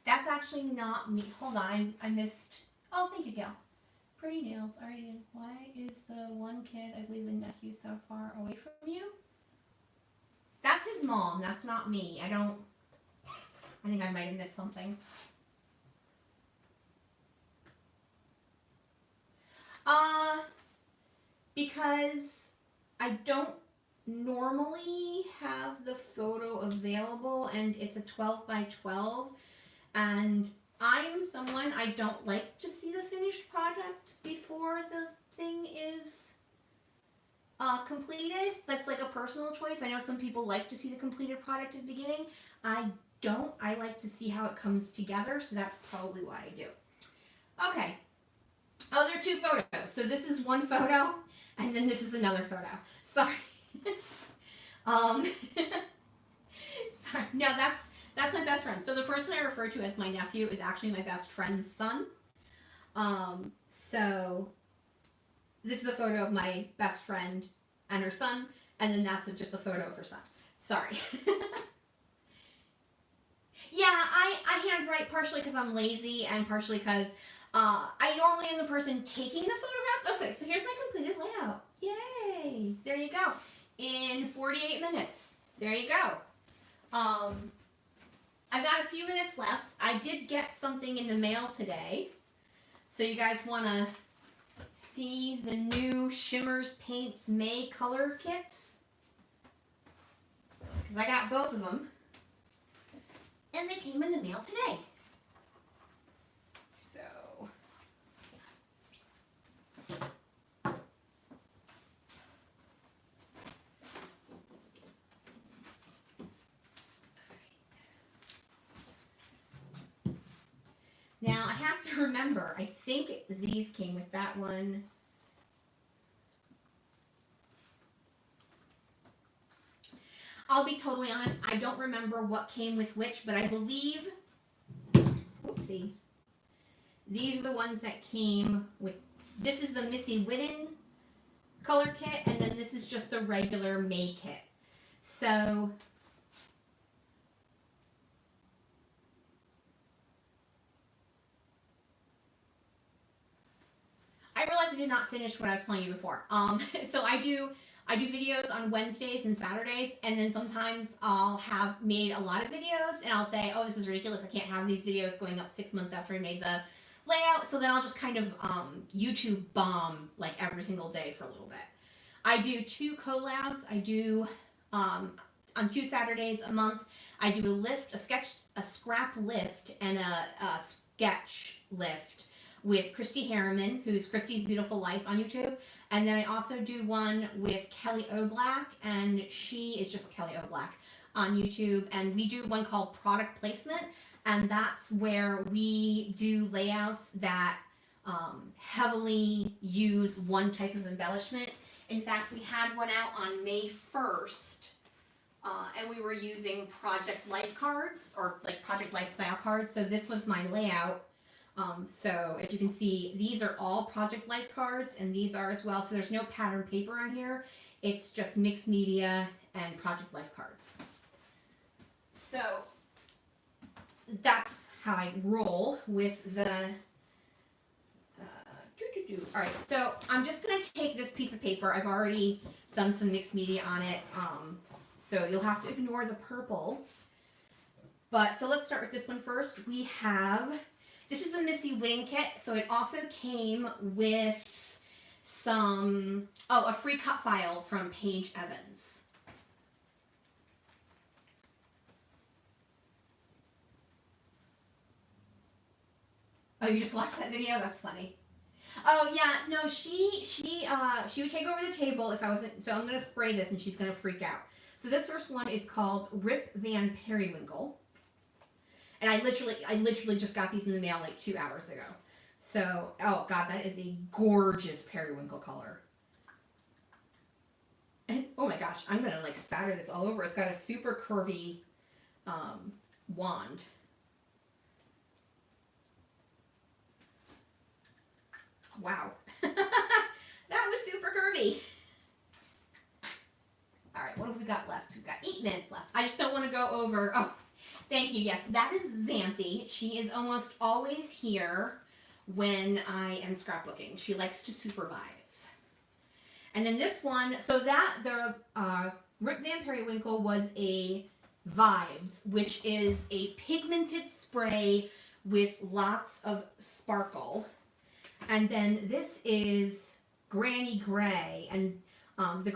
That's actually not me. Hold on, I missed. Oh, thank you, Gail. Pretty nails. Already. Why is the one kid, I believe the nephew, so far away from you? That's his mom. That's not me. I think I might have missed something. Because I don't normally have the photo available, and it's a 12 by 12, and I'm someone, I don't like to see the finished product before the thing is completed. That's like a personal choice. I know some people like to see the completed product at the beginning. I don't. I like to see how it comes together, so that's probably why I do. Okay. Oh, there are two photos. So this is one photo, and then this is another photo. Sorry. Sorry. No, that's my best friend. So the person I refer to as my nephew is actually my best friend's son. So this is a photo of my best friend and her son, and then that's just a photo of her son. Sorry. Yeah, I handwrite partially because I'm lazy and partially because I normally am the person taking the photographs. Okay, so here's my completed layout. Yay! There you go. In 48 minutes. There you go. I've got a few minutes left. I did get something in the mail today. So you guys want to see the new Shimmers Paints May color kits? Because I got both of them. And they came in the mail today. So. Now I have to remember, I think these came with that one. I'll be totally honest, I don't remember what came with which, but I believe, whoopsie, these are the ones that came with, this is the Missy Whitten color kit, and then this is just the regular May kit. So, I realized I did not finish what I was telling you before. So I do videos on Wednesdays and Saturdays, and then sometimes I'll have made a lot of videos, and I'll say, oh, this is ridiculous, I can't have these videos going up 6 months after I made the layout, so then I'll just kind of YouTube bomb like every single day for a little bit. I do 2 collabs. I do, on 2 Saturdays a month, I do a lift, a scrap lift, and a sketch lift with Christy Harriman, who's Christy's Beautiful Life on YouTube. And then I also do one with Kelly O'Black, and she is just Kelly O'Black on YouTube. And we do one called Product Placement, and that's where we do layouts that heavily use one type of embellishment. In fact, we had one out on May 1st, and we were using Project Life cards, or like Project Lifestyle cards. So this was my layout. So as you can see, these are all Project Life cards, and these are as well. So there's no pattern paper on here. It's just mixed media and Project Life cards. So that's how I roll with the all right, so I'm just going to take this piece of paper. I've already done some mixed media on it, so you'll have to ignore the purple. But so let's start with this one first. We have, this is the Missy Whitten kit, so it also came with some, a free cut file from Paige Evans. Oh, you just watched that video? That's funny. Oh yeah, no, she would take over the table if I wasn't, so I'm gonna spray this and she's gonna freak out. So this first one is called Rip Van Periwinkle. And I literally just got these in the mail like 2 hours ago. So, oh god, that is a gorgeous periwinkle color. And oh my gosh, I'm gonna like spatter this all over. It's got a super curvy wand. Wow. That was super curvy. All right, what have we got left? We've got 8 minutes left. I just don't want to go over. Oh, thank you. Yes, that is Xanthi. She is almost always here when I am scrapbooking. She likes to supervise. And then this one, so that the Rip Van Periwinkle was a Vibes, which is a pigmented spray with lots of sparkle. And then this is Granny Gray, and and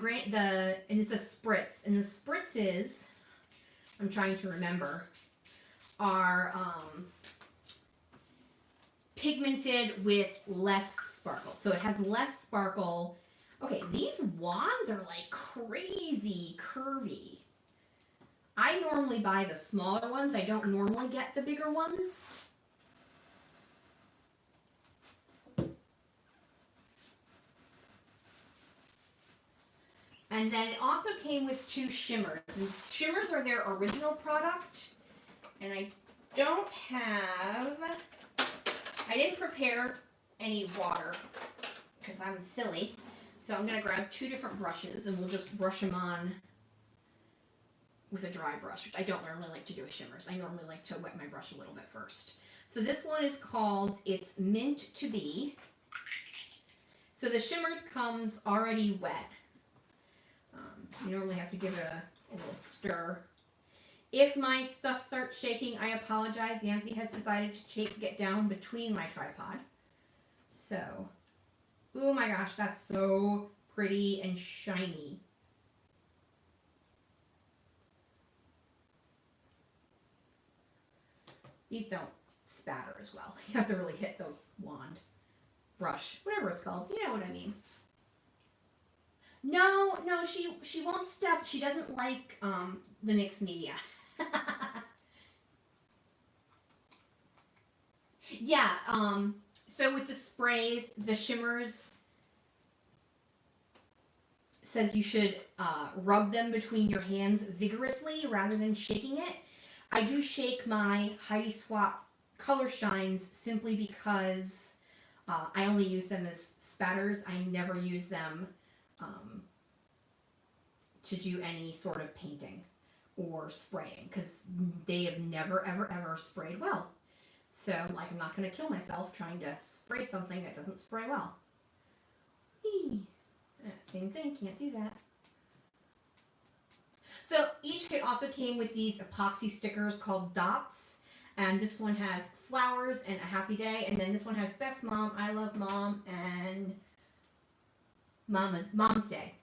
it's a spritz, and the spritzes, I'm trying to remember, are pigmented with less sparkle. So it has less sparkle. Okay, these wands are like crazy curvy. I normally buy the smaller ones. I don't normally get the bigger ones. And then it also came with 2 shimmers. And shimmers are their original product. And I didn't prepare any water because I'm silly. So I'm going to grab 2 different brushes and we'll just brush them on with a dry brush, which I don't normally like to do with shimmers. I normally like to wet my brush a little bit first. So this one is called, it's Mint to Be. So the shimmers comes already wet. You normally have to give it a little stir. If my stuff starts shaking, I apologize. Xanthi has decided to get down between my tripod. So, oh my gosh, that's so pretty and shiny. These don't spatter as well. You have to really hit the wand, brush, whatever it's called. You know what I mean. No, she won't step. She doesn't like the mixed media. Yeah, so with the sprays, the shimmers says you should rub them between your hands vigorously rather than shaking it. I do shake my Heidi Swap Color Shines simply because I only use them as spatters. I never use them to do any sort of painting or spraying because they have never, ever, ever sprayed well. So, like, I'm not going to kill myself trying to spray something that doesn't spray well. Same thing, can't do that. So, each kit also came with these epoxy stickers called dots. And this one has flowers and a happy day. And then this one has best mom, I love mom, and Mom's Day.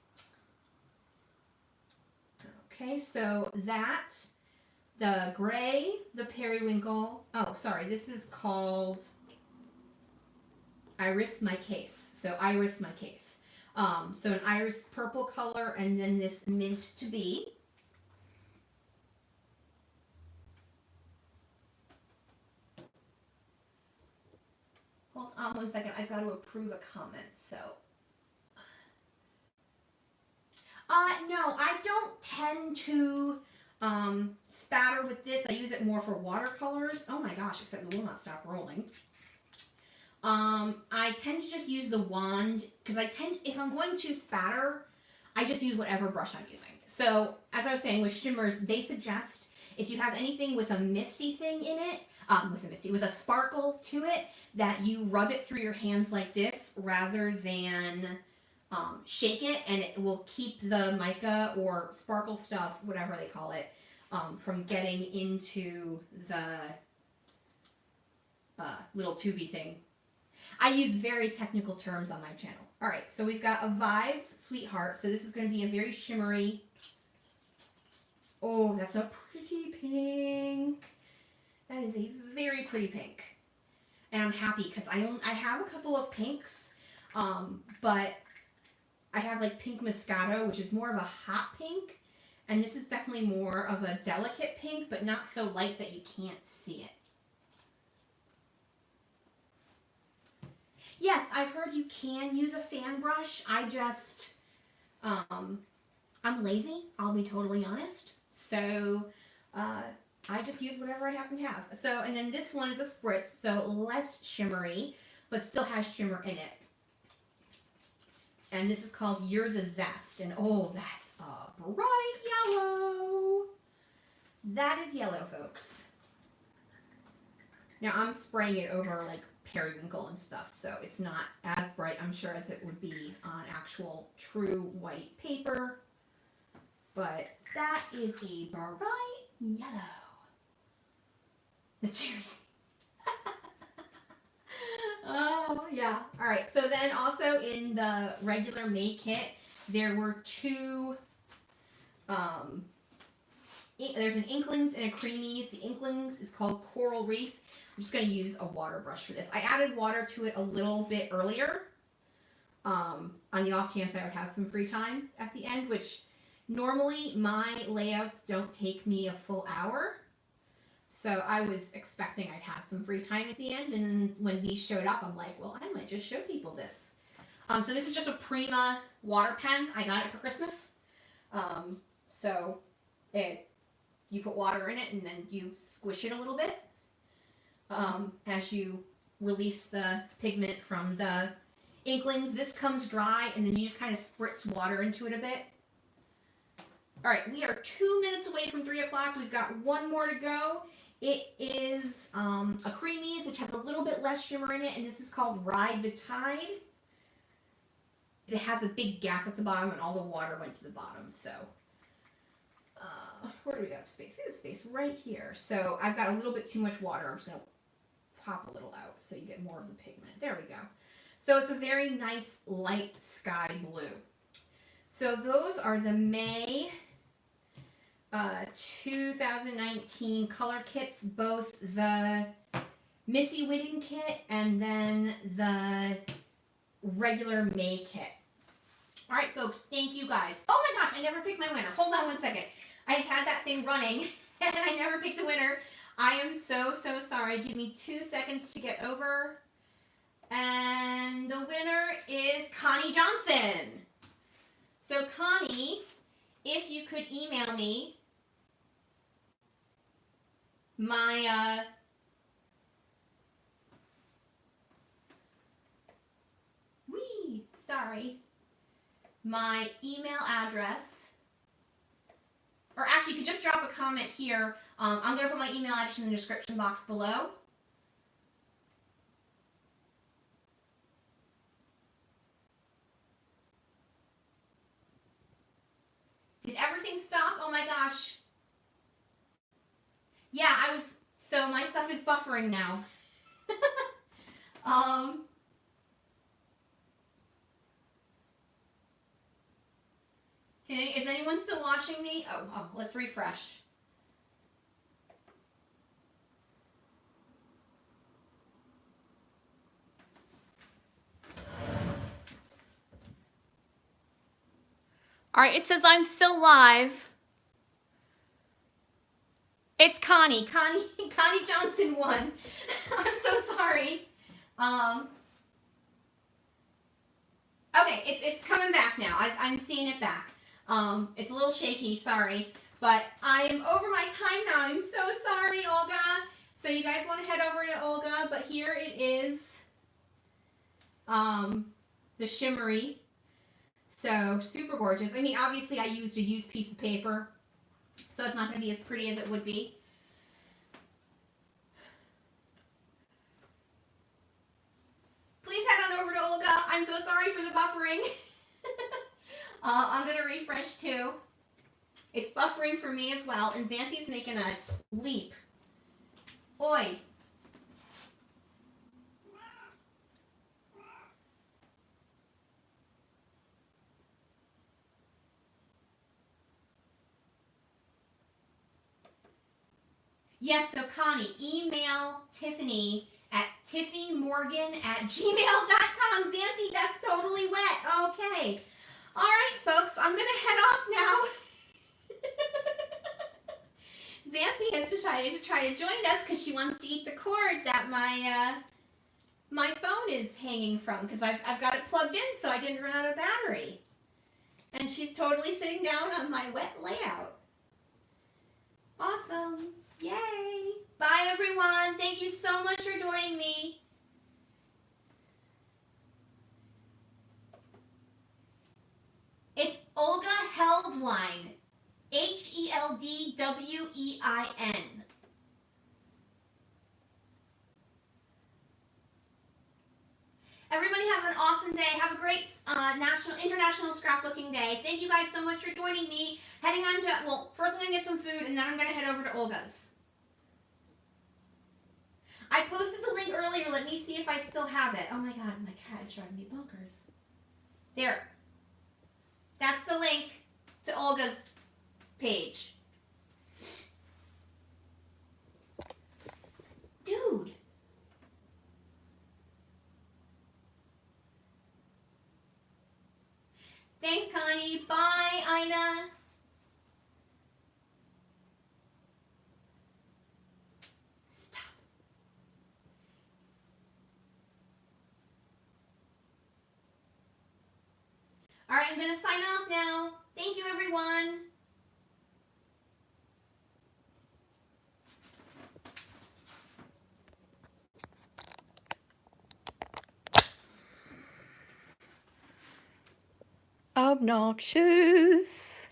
Okay, so that, the gray, the periwinkle, oh, sorry, this is called Iris My Case. So Iris My Case. So an iris purple color, and then this Mint to Be. Hold on 1 second, I've got to approve a comment, so. No, I don't tend to spatter with this. I use it more for watercolors. Oh my gosh, except it will not stop rolling. I tend to just use the wand because if I'm going to spatter, I just use whatever brush I'm using. So, as I was saying, with shimmers, they suggest if you have anything with a misty thing in it, with a sparkle to it, that you rub it through your hands like this rather than shake it, and it will keep the mica or sparkle stuff, whatever they call it, from getting into the little tubey thing. I use very technical terms on my channel. All right, so we've got a Vibes Sweetheart. So this is going to be a very shimmery. Oh, that's a pretty pink. That is a very pretty pink. And I'm happy because I have a couple of pinks, but I have like Pink Moscato, which is more of a hot pink. And this is definitely more of a delicate pink, but not so light that you can't see it. Yes, I've heard you can use a fan brush. I just, I'm lazy, I'll be totally honest. So, I just use whatever I happen to have. So, and then this one is a spritz, so less shimmery, but still has shimmer in it. And this is called You're the Zest. And oh, that's a bright yellow. That is yellow, folks. Now I'm spraying it over like periwinkle and stuff, so it's not as bright, I'm sure, as it would be on actual true white paper. But that is a bright yellow. That's everything. Oh, yeah. All right. So then also in the regular May kit, there were two, there's an Inklings and a Creamies. The Inklings is called Coral Reef. I'm just going to use a water brush for this. I added water to it a little bit earlier, on the off chance I would have some free time at the end, which normally my layouts don't take me a full hour. So I was expecting I'd have some free time at the end, and when these showed up, I'm like, well, I might just show people this. So this is just a Prima water pen. I got it for Christmas. So you put water in it, and then you squish it a little bit as you release the pigment from the Inklings. This comes dry, and then you just kind of spritz water into it a bit. All right, we are 2 minutes away from 3 o'clock. We've got one more to go. It is a Creamies, which has a little bit less shimmer in it, and this is called Ride the Tide. It has a big gap at the bottom, and all the water went to the bottom, so where do we got space? We have space right here. So I've got a little bit too much water. I'm just going to pop a little out so you get more of the pigment. There we go. So it's a very nice light sky blue. So those are the May 2019 color kits, both the Missy Whitting kit and then the regular May kit. All right, folks, thank you guys. Oh my gosh, I never picked my winner. Hold on one second. I had that thing running and I never picked the winner. I am so sorry. Give me 2 seconds to get over. And the winner is Connie Johnson. So Connie, if you could email me my my email address, or actually you could just drop a comment here. I'm going to put my email address in the description box below. Did everything stop? Oh my gosh. Yeah, so my stuff is buffering now. Is anyone still watching me? Oh, let's refresh. All right, it says I'm still live. It's Connie. Connie Johnson won. I'm so sorry. Okay, it's coming back now. I'm seeing it back. It's a little shaky, sorry. But I am over my time now. I'm so sorry, Olga. So you guys want to head over to Olga, but here it is. The shimmery. So super gorgeous. I mean, obviously I used a used piece of paper, so it's not going to be as pretty as it would be. Please head on over to Olga. I'm so sorry for the buffering. I'm going to refresh too. It's buffering for me as well, and Xanthi's making a leap. Oi. Yes, so Connie, email Tiffany at tiffymorgan@gmail.com. Xanthi, that's totally wet. Okay. All right, folks, I'm going to head off now. Xanthi has decided to try to join us because she wants to eat the cord that my phone is hanging from, because I've got it plugged in so I didn't run out of battery. And she's totally sitting down on my wet layout. Awesome. Yay. Bye, everyone. Thank you so much for joining me. It's Olga Heldwine. Heldwein. Everybody have an awesome day. Have a great International Scrapbooking Day. Thank you guys so much for joining me. Heading on to, well, first I'm going to get some food, and then I'm going to head over to Olga's. I posted the link earlier. Let me see if I still have it. Oh my god, my cat is driving me bonkers. There. That's the link to Olga's page. Dude. Thanks, Connie. Bye, Ina. Stop. All right, I'm going to sign off now. Thank you, everyone. Obnoxious.